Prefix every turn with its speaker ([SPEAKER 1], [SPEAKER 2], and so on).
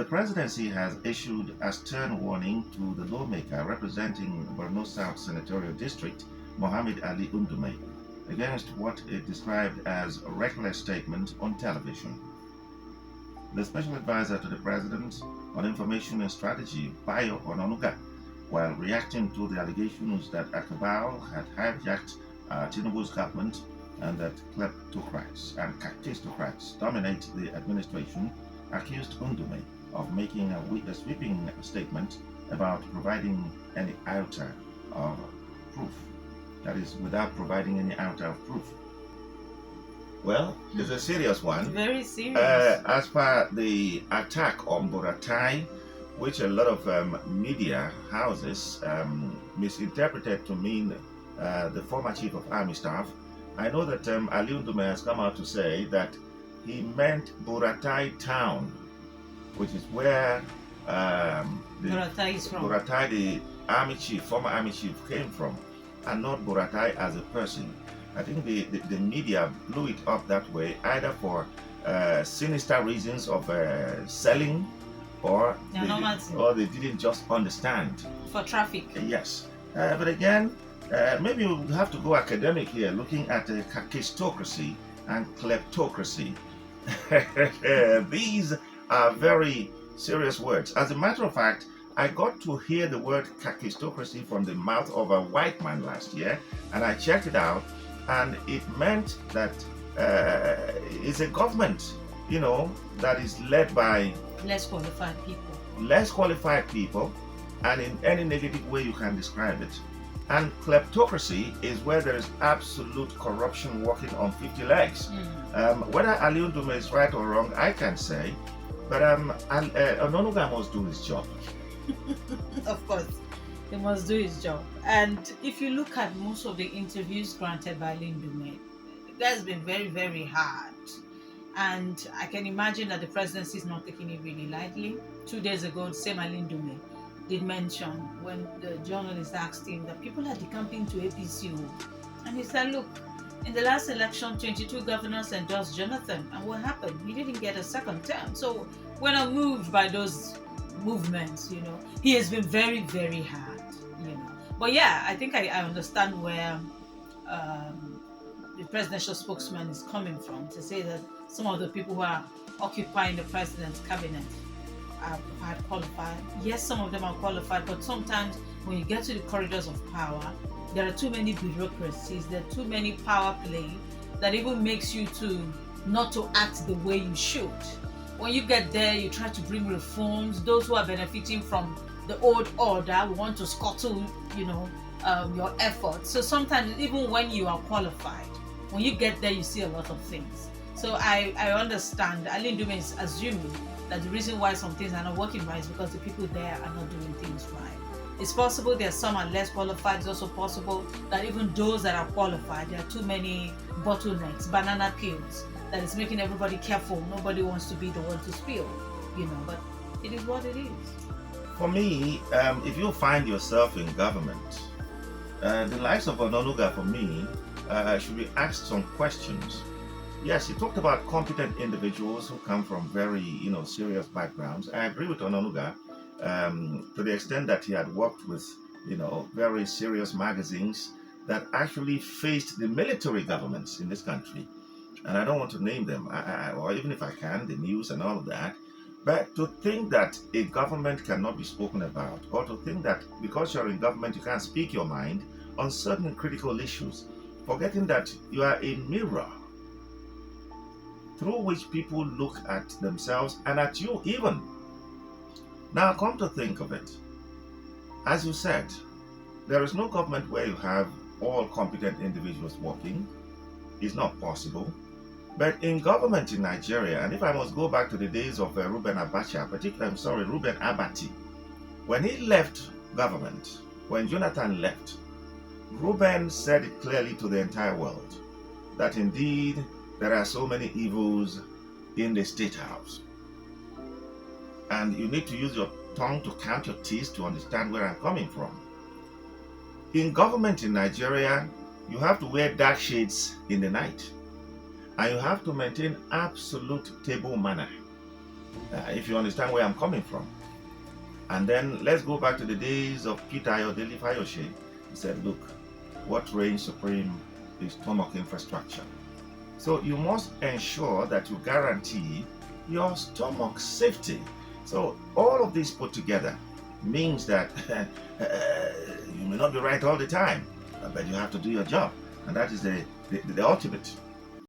[SPEAKER 1] The presidency has issued a stern warning to the lawmaker representing Borno South Senatorial District, Mohammed Ali Ndume, against what it described as a reckless statement on television. The special advisor to the president on information and strategy, Bayo Ononuga, while reacting to the allegations that a cabal had hijacked Tinubu's government and that kleptocrats and kakistocrats dominate the administration, accused Undume of making a sweeping statement about providing any iota of proof. That is, without providing any iota of proof. Well, it's a serious one.
[SPEAKER 2] Very serious.
[SPEAKER 1] As per the attack on Buratai, which a lot of media houses misinterpreted to mean the former chief of army staff, I know that Ali Ndume has come out to say that he meant Buratai town, which is where
[SPEAKER 2] Buratai is from.
[SPEAKER 1] Buratai, the army chief, former army chief, came from, and not Buratai as a person. I think the media blew it up that way, either for sinister reasons of selling, or they didn't just understand.
[SPEAKER 2] For traffic.
[SPEAKER 1] Yes. But again, maybe we'll have to go academic here, looking at kakistocracy and kleptocracy. These are very serious words. As a matter of fact, I got to hear the word kakistocracy from the mouth of a white man last year, and I checked it out, and it meant that it's a government, that is led by
[SPEAKER 2] less qualified
[SPEAKER 1] people, and in any negative way you can describe it. And kleptocracy is where there is absolute corruption walking on 50 legs. Whether Ali Ndume is right or wrong, I can't say, but Ononuga must do his job.
[SPEAKER 2] Of course, he must do his job. And if you look at most of the interviews granted by Ndume, it has been very, very hard. And I can imagine that the presidency is not taking it really lightly. 2 days ago, the same Ali Ndume did mention when the journalist asked him that people are decamping to APC. And he said, look, in the last election, 22 governors endorsed Jonathan. And what happened? He didn't get a second term. So we're not moved by those movements, He has been very, very hard, But yeah, I think I understand where the presidential spokesman is coming from, to say that some of the people who are occupying the president's cabinet are qualified. Yes, some of them are qualified, but sometimes when you get to the corridors of power, there are too many bureaucracies, there are too many power play that even makes you not to act the way you should. When you get there, you try to bring reforms. Those who are benefiting from the old order want to scuttle, your efforts. So sometimes, even when you are qualified, when you get there, you see a lot of things. So I understand. Ali Ndume is assuming that the reason why some things are not working right is because the people there are not doing things right. It's possible there are some are less qualified. It's also possible that even those that are qualified, there are too many bottlenecks, banana peels, that is making everybody careful. Nobody wants to be the one to spill, but it is what it is.
[SPEAKER 1] For me, if you find yourself in government, the likes of Ononuga, for me, should be asked some questions. Yes, he talked about competent individuals who come from very, serious backgrounds. I agree with Ononuga to the extent that he had worked with, very serious magazines that actually faced the military governments in this country. And I don't want to name them, or even if I can, the news and all of that. But to think that a government cannot be spoken about, or to think that because you're in government you can't speak your mind on certain critical issues, forgetting that you are a mirror through which people look at themselves and at you even. Now come to think of it, as you said, there is no government where you have all competent individuals working. It's not possible. But in government in Nigeria, and if I must go back to the days of Reuben Abati, when he left government, when Jonathan left, Reuben said it clearly to the entire world that indeed there are so many evils in the state house. And you need to use your tongue to count your teeth to understand where I'm coming from. In government in Nigeria, you have to wear dark shades in the night. And you have to maintain absolute table manner. if you understand where I'm coming from. And then let's go back to the days of Peter Ayodele Fayose. He said, look, what reigns supreme is stomach infrastructure. So you must ensure that you guarantee your stomach safety. So all of this put together means that you may not be right all the time, but you have to do your job. And that is the ultimate